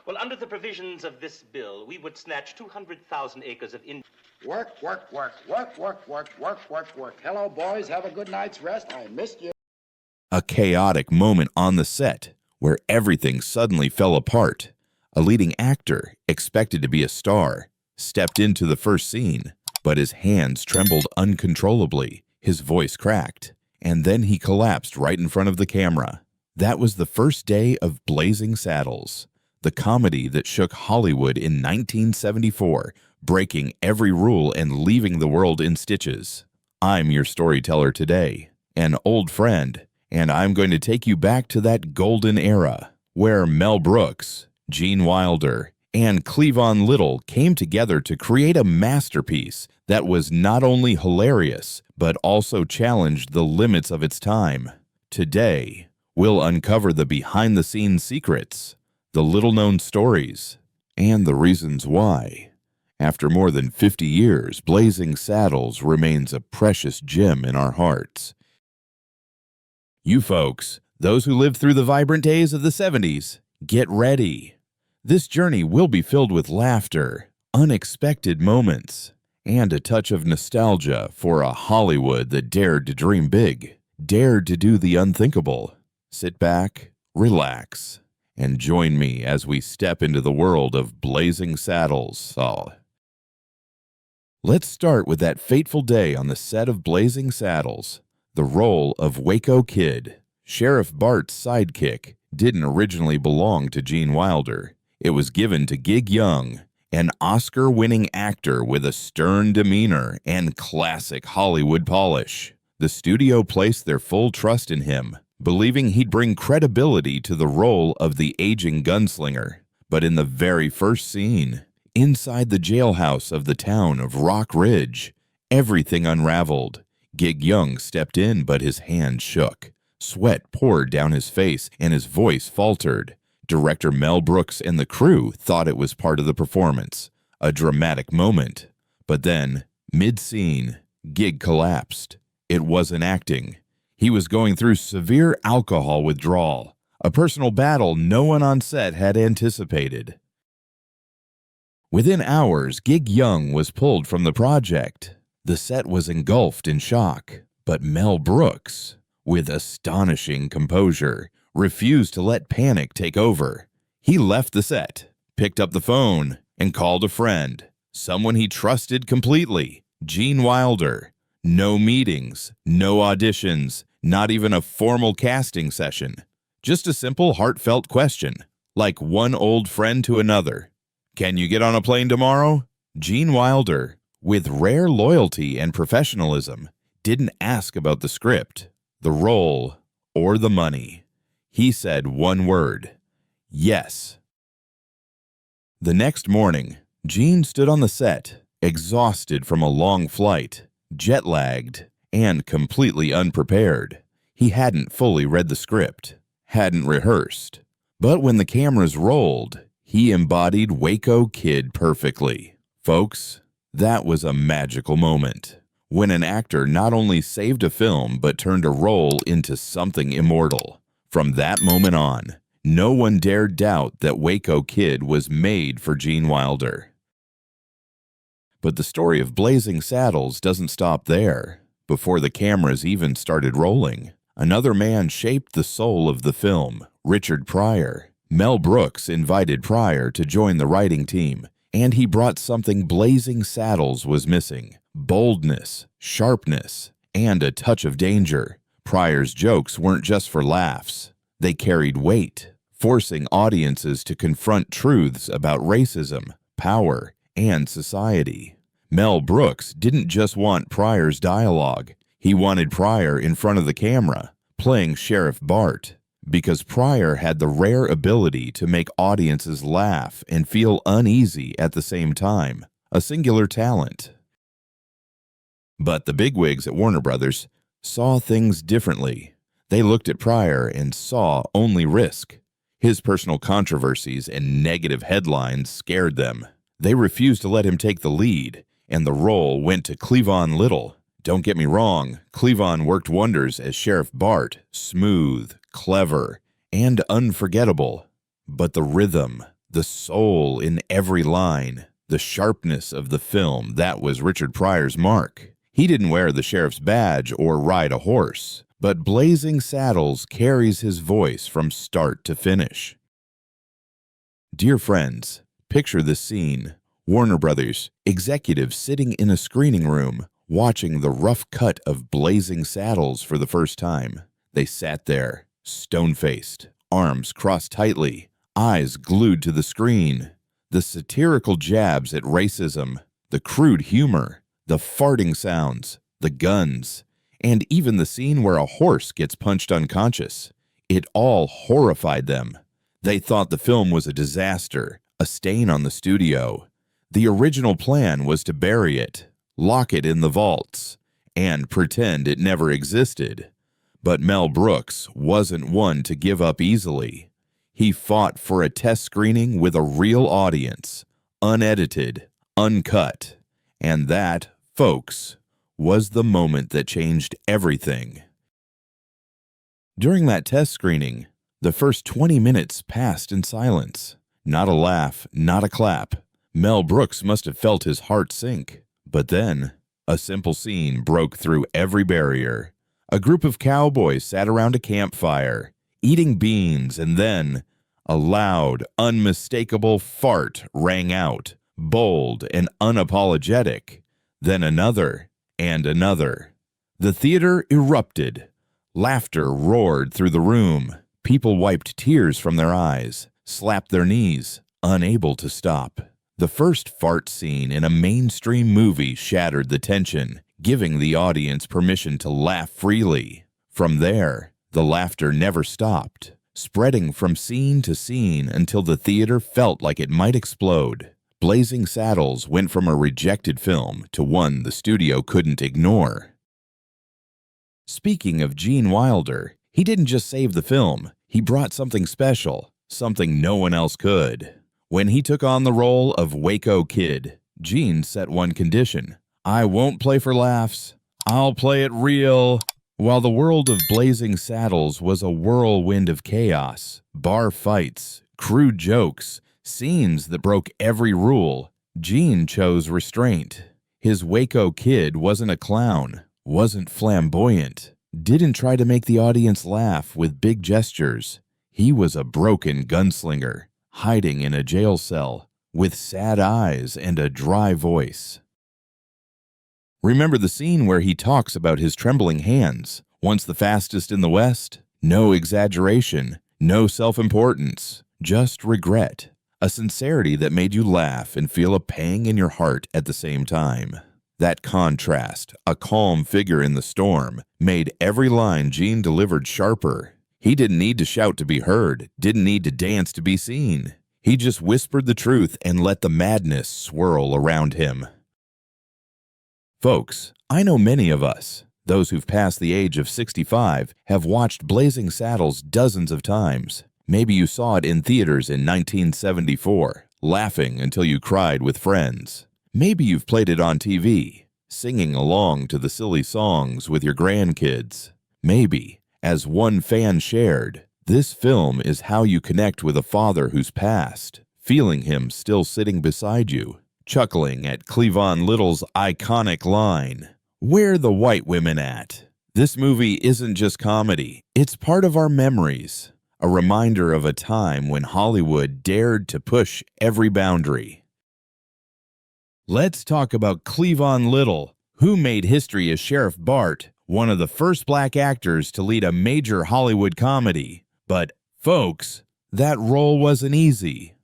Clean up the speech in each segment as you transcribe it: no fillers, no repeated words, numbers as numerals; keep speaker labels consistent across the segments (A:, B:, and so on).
A: Well, under the provisions of this bill, we would snatch 200,000 acres of
B: Work. Hello, boys. Have a good night's rest. I missed you.
C: A chaotic moment on the set where everything suddenly fell apart. A leading actor, expected to be a star, stepped into the first scene, but his hands trembled uncontrollably, his voice cracked, and then he collapsed right in front of the camera. That was the first day of Blazing Saddles, the comedy that shook Hollywood in 1974, breaking every rule and leaving the world in stitches. I'm your storyteller today, an old friend, and I'm going to take you back to that golden era where Mel Brooks, Gene Wilder, and Cleavon Little came together to create a masterpiece that was not only hilarious, but also challenged the limits of its time. Today, we'll uncover the behind-the-scenes secrets, the little-known stories, and the reasons why. After more than 50 years, Blazing Saddles remains a precious gem in our hearts. You folks, those who lived through the vibrant days of the 70s, get ready. This journey will be filled with laughter, unexpected moments, and a touch of nostalgia for a Hollywood that dared to dream big, dared to do the unthinkable. Sit back, relax, and join me as we step into the world of Blazing Saddles. Let's start with that fateful day on the set of Blazing Saddles. The role of Waco Kid, Sheriff Bart's sidekick, didn't originally belong to Gene Wilder. It was given to Gig Young, an Oscar-winning actor with a stern demeanor and classic Hollywood polish. The studio placed their full trust in him, believing he'd bring credibility to the role of the aging gunslinger. But in the very first scene, inside the jailhouse of the town of Rock Ridge, everything unraveled. Gig Young stepped in, but his hand shook. Sweat poured down his face, and his voice faltered. Director Mel Brooks and the crew thought it was part of the performance, a dramatic moment. But then, mid-scene, Gig collapsed. It wasn't acting. He was going through severe alcohol withdrawal, a personal battle no one on set had anticipated. Within hours, Gig Young was pulled from the project. The set was engulfed in shock, but Mel Brooks, with astonishing composure, refused to let panic take over. He left the set, picked up the phone, and called a friend, someone he trusted completely, Gene Wilder. No meetings, no auditions, not even a formal casting session. Just a simple, heartfelt question, like one old friend to another. Can you get on a plane tomorrow? Gene Wilder, with rare loyalty and professionalism, didn't ask about the script, the role, or the money. He said one word: yes. The next morning, Gene stood on the set, exhausted from a long flight, jet-lagged, and completely unprepared. He hadn't fully read the script, hadn't rehearsed. But when the cameras rolled, he embodied Waco Kid perfectly. Folks, that was a magical moment, when an actor not only saved a film but turned a role into something immortal. From that moment on, no one dared doubt that Waco Kid was made for Gene Wilder. But the story of Blazing Saddles doesn't stop there. Before the cameras even started rolling, another man shaped the soul of the film, Richard Pryor. Mel Brooks invited Pryor to join the writing team, and he brought something Blazing Saddles was missing: boldness, sharpness, and a touch of danger. Pryor's jokes weren't just for laughs. They carried weight, forcing audiences to confront truths about racism, power, and society. Mel Brooks didn't just want Pryor's dialogue. He wanted Pryor in front of the camera, playing Sheriff Bart, because Pryor had the rare ability to make audiences laugh and feel uneasy at the same time, a singular talent. But the bigwigs at Warner Brothers saw things differently. They looked at Pryor and saw only risk. His personal controversies and negative headlines scared them. They refused to let him take the lead, and the role went to Cleavon Little. Don't get me wrong, Cleavon worked wonders as Sheriff Bart, smooth, clever, and unforgettable. But the rhythm, the soul in every line, the sharpness of the film. That was Richard Pryor's mark. He didn't wear the sheriff's badge or ride a horse, but Blazing Saddles carries his voice from start to finish. Dear friends, picture this scene. Warner Brothers executives sitting in a screening room, watching the rough cut of Blazing Saddles for the first time. They sat there, stone-faced, arms crossed tightly, eyes glued to the screen. The satirical jabs at racism, the crude humor, the farting sounds, the guns, and even the scene where a horse gets punched unconscious. It all horrified them. They thought the film was a disaster, a stain on the studio. The original plan was to bury it, lock it in the vaults, and pretend it never existed. But Mel Brooks wasn't one to give up easily. He fought for a test screening with a real audience, unedited, uncut. And that, folks, was the moment that changed everything. During that test screening, the first 20 minutes passed in silence. Not a laugh, not a clap. Mel Brooks must have felt his heart sink. But then, a simple scene broke through every barrier. A group of cowboys sat around a campfire, eating beans, and then a loud, unmistakable fart rang out, bold and unapologetic. Then another and another. The theater erupted. Laughter roared through the room. People wiped tears from their eyes, slapped their knees, unable to stop. The first fart scene in a mainstream movie shattered the tension, giving the audience permission to laugh freely. From there, the laughter never stopped, spreading from scene to scene until the theater felt like it might explode. Blazing Saddles went from a rejected film to one the studio couldn't ignore. Speaking of Gene Wilder, he didn't just save the film, he brought something special, something no one else could. When he took on the role of Waco Kid, Gene set one condition: I won't play for laughs, I'll play it real. While the world of Blazing Saddles was a whirlwind of chaos, bar fights, crude jokes, scenes that broke every rule, Gene chose restraint. His Waco Kid wasn't a clown, wasn't flamboyant, didn't try to make the audience laugh with big gestures. He was a broken gunslinger, hiding in a jail cell, with sad eyes and a dry voice. Remember the scene where he talks about his trembling hands, once the fastest in the West? No exaggeration, no self-importance, just regret. A sincerity that made you laugh and feel a pang in your heart at the same time. That contrast, a calm figure in the storm, made every line Gene delivered sharper. He didn't need to shout to be heard, didn't need to dance to be seen. He just whispered the truth and let the madness swirl around him. Folks, I know many of us, those who've passed the age of 65, have watched Blazing Saddles dozens of times. Maybe you saw it in theaters in 1974, laughing until you cried with friends. Maybe you've played it on TV, singing along to the silly songs with your grandkids. Maybe, as one fan shared, this film is how you connect with a father who's passed, feeling him still sitting beside you, chuckling at Cleavon Little's iconic line, "Where the white women at?" This movie isn't just comedy, it's part of our memories, a reminder of a time when Hollywood dared to push every boundary. Let's talk about Cleavon Little, who made history as Sheriff Bart, one of the first black actors to lead a major Hollywood comedy. But, folks, that role wasn't easy.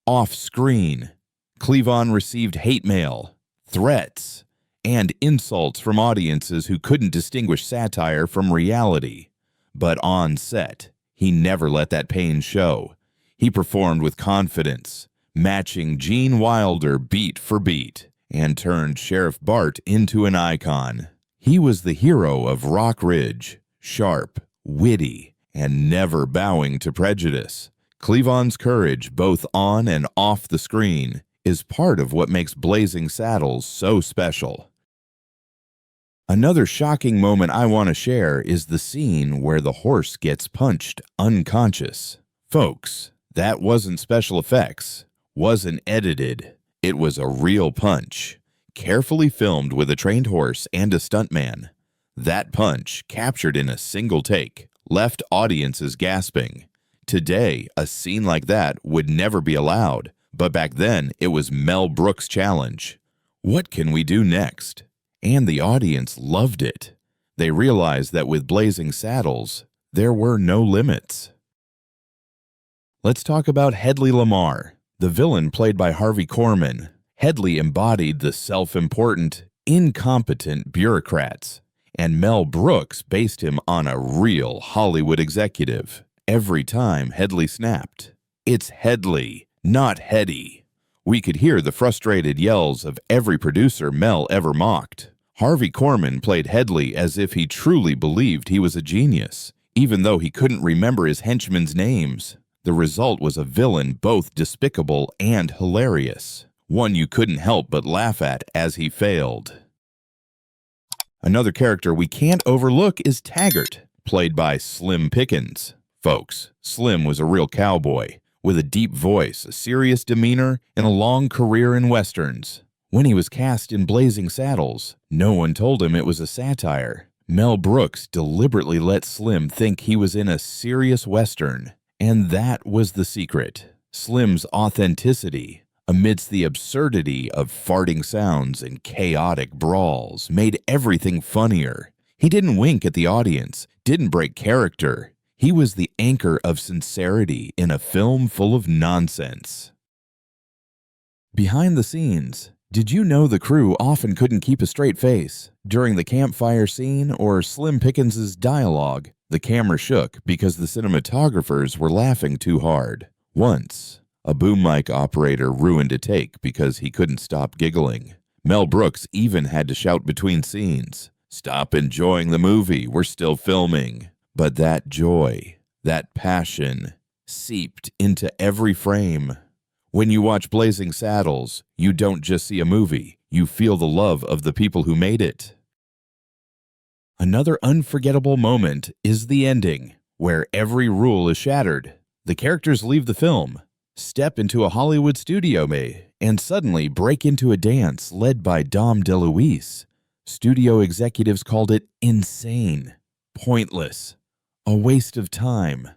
C: Off-screen, Cleavon received hate mail, threats, and insults from audiences who couldn't distinguish satire from reality. But on set, he never let that pain show. He performed with confidence, matching Gene Wilder beat for beat, and turned Sheriff Bart into an icon. He was the hero of Rock Ridge, sharp, witty, and never bowing to prejudice. Cleavon's courage, both on and off the screen, is part of what makes Blazing Saddles so special. Another shocking moment I want to share is the scene where the horse gets punched unconscious. Folks, that wasn't special effects. wasn't edited. It was a real punch, carefully filmed with a trained horse and a stuntman. That punch, captured in a single take, left audiences gasping. Today, a scene like that would never be allowed, but back then it was Mel Brooks' challenge. What can we do next? And the audience loved it. They realized that with Blazing Saddles, there were no limits. Let's talk about Hedley Lamar, the villain played by Harvey Korman. Hedley embodied the self-important, incompetent bureaucrats, and Mel Brooks based him on a real Hollywood executive. Every time Hedley snapped, "It's Hedley, not Hetty." We could hear the frustrated yells of every producer Mel ever mocked. Harvey Korman played Hedley as if he truly believed he was a genius, even though he couldn't remember his henchmen's names. The result was a villain both despicable and hilarious, one you couldn't help but laugh at as he failed. Another character we can't overlook is Taggart, played by Slim Pickens. Folks, Slim was a real cowboy, with a deep voice, a serious demeanor, and a long career in westerns. When he was cast in Blazing Saddles, no one told him it was a satire. Mel Brooks deliberately let Slim think he was in a serious western, and that was the secret. Slim's authenticity, amidst the absurdity of farting sounds and chaotic brawls, made everything funnier. He didn't wink at the audience, didn't break character. He was the anchor of sincerity in a film full of nonsense. Behind the scenes, did you know the crew often couldn't keep a straight face? During the campfire scene or Slim Pickens's dialogue, the camera shook because the cinematographers were laughing too hard. Once, a boom mic operator ruined a take because he couldn't stop giggling. Mel Brooks even had to shout between scenes, "Stop enjoying the movie, we're still filming." But that joy, that passion, seeped into every frame. When you watch Blazing Saddles, you don't just see a movie, you feel the love of the people who made it. Another unforgettable moment is the ending, where every rule is shattered. The characters leave the film, step into a Hollywood studio and suddenly break into a dance led by Dom DeLuise. Studio executives called it insane, pointless, a waste of time.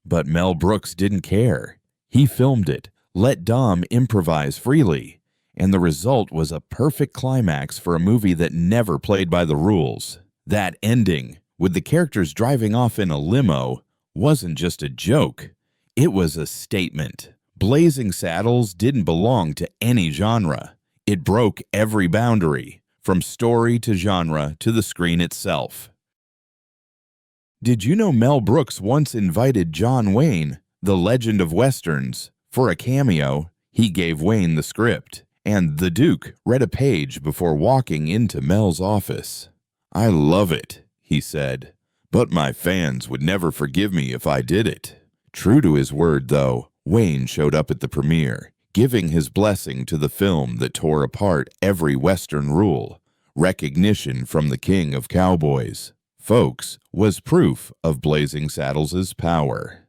C: But Mel Brooks didn't care. He filmed it, let Dom improvise freely, and the result was a perfect climax for a movie that never played by the rules. That ending, with the characters driving off in a limo, wasn't just a joke. It was a statement. Blazing Saddles didn't belong to any genre. It broke every boundary, from story to genre to the screen itself. Did you know Mel Brooks once invited John Wayne, the legend of westerns, for a cameo? He gave Wayne the script, and the Duke read a page before walking into Mel's office. "I love it," he said, "but my fans would never forgive me if I did it." True to his word, though, Wayne showed up at the premiere, giving his blessing to the film that tore apart every Western rule. Recognition from the king of cowboys, folks, was proof of Blazing Saddles' power.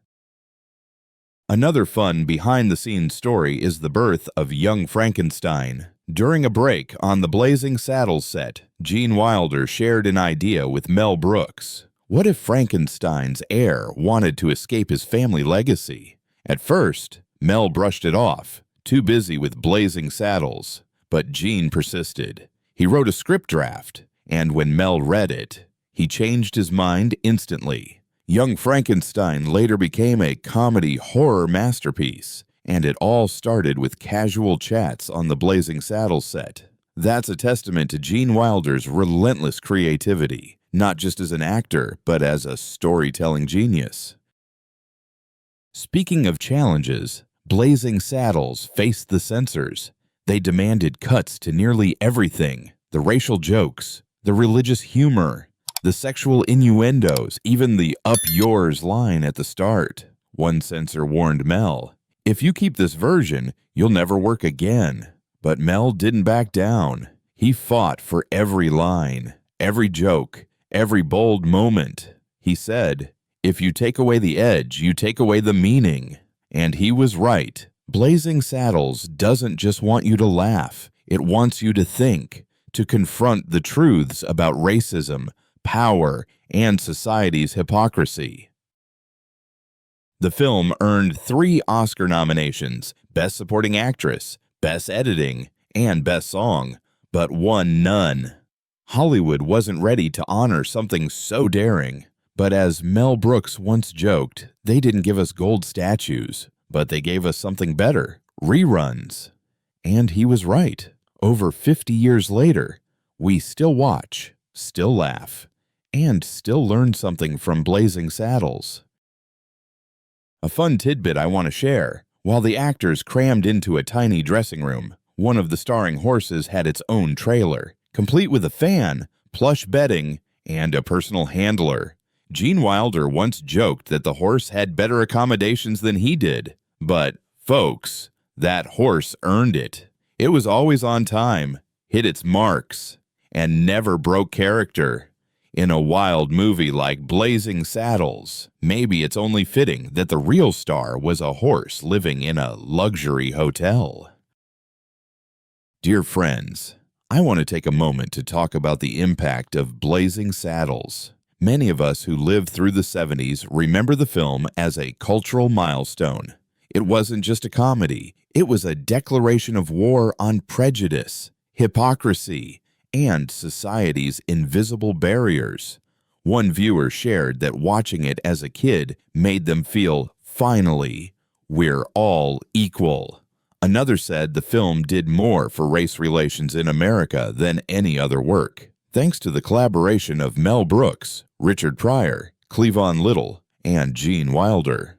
C: Another fun behind-the-scenes story is the birth of Young Frankenstein. During a break on the Blazing Saddles set, Gene Wilder shared an idea with Mel Brooks. What if Frankenstein's heir wanted to escape his family legacy? At first, Mel brushed it off, too busy with Blazing Saddles. But Gene persisted. He wrote a script draft, and when Mel read it, he changed his mind instantly. Young Frankenstein later became a comedy horror masterpiece, and it all started with casual chats on the Blazing Saddles set. That's a testament to Gene Wilder's relentless creativity, not just as an actor, but as a storytelling genius. Speaking of challenges, Blazing Saddles faced the censors. They demanded cuts to nearly everything: the racial jokes, the religious humor, the sexual innuendos, even the "up yours" line at the start. One censor warned Mel, "If you keep this version, you'll never work again." But Mel didn't back down. He fought for every line, every joke, every bold moment. He said, "If you take away the edge, you take away the meaning." And he was right. Blazing Saddles doesn't just want you to laugh, it wants you to think, to confront the truths about racism, power, and society's hypocrisy. The film earned 3 Oscar nominations: Best Supporting Actress, Best Editing, and Best Song, but won none. Hollywood wasn't ready to honor something so daring, but as Mel Brooks once joked, they didn't give us gold statues, but they gave us something better: reruns. And he was right. Over 50 years later, we still watch, still laugh, and still learn something from Blazing Saddles. A fun tidbit I want to share. While the actors crammed into a tiny dressing room, one of the starring horses had its own trailer, complete with a fan, plush bedding, and a personal handler. Gene Wilder once joked that the horse had better accommodations than he did. But, folks, that horse earned it. It was always on time, hit its marks, and never broke character. In a wild movie like Blazing Saddles, maybe it's only fitting that the real star was a horse living in a luxury hotel. Dear friends, I want to take a moment to talk about the impact of Blazing Saddles. Many of us who lived through the 70s remember the film as a cultural milestone. It wasn't just a comedy, it was a declaration of war on prejudice, hypocrisy, and society's invisible barriers. One viewer shared that watching it as a kid made them feel, finally, we're all equal. Another said the film did more for race relations in America than any other work, thanks to the collaboration of Mel Brooks, Richard Pryor, Cleavon and Gene Wilder.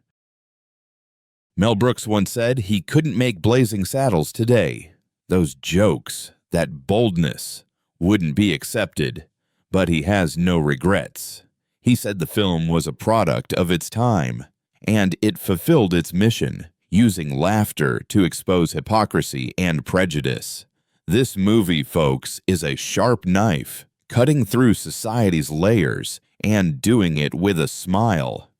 C: Mel Brooks once said he couldn't make Blazing Saddles today. Those jokes, that boldness, wouldn't be accepted, but he has no regrets. He said the film was a product of its time, and it fulfilled its mission, using laughter to expose hypocrisy and prejudice. This movie, folks, is a sharp knife, cutting through society's layers and doing it with a smile.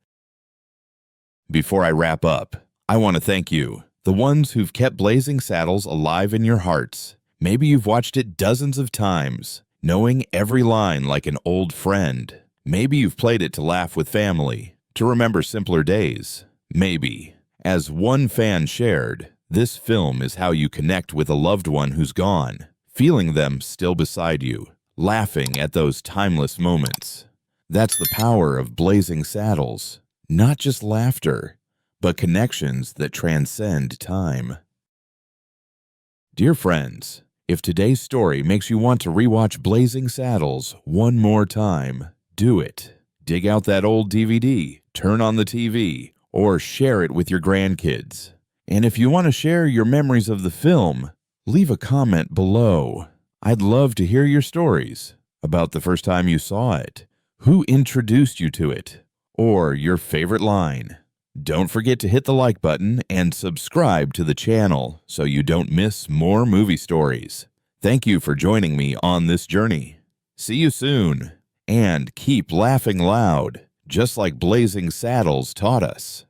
C: Before I wrap up, I want to thank you, the ones who've kept Blazing Saddles alive in your hearts. Maybe you've watched it dozens of times, knowing every line like an old friend. Maybe you've played it to laugh with family, to remember simpler days. Maybe, as one fan shared, this film is how you connect with a loved one who's gone, feeling them still beside you, laughing at those timeless moments. That's the power of Blazing Saddles. Not just laughter, but connections that transcend time. Dear friends, if today's story makes you want to rewatch Blazing Saddles one more time, do it. Dig out that old DVD, turn on the TV, or share it with your grandkids. And if you want to share your memories of the film, leave a comment below. I'd love to hear your stories about the first time you saw it, who introduced you to it, or your favorite line. Don't forget to hit the like button and subscribe to the channel so you don't miss more movie stories. Thank you for joining me on this journey. See you soon, and keep laughing loud, just like Blazing Saddles taught us.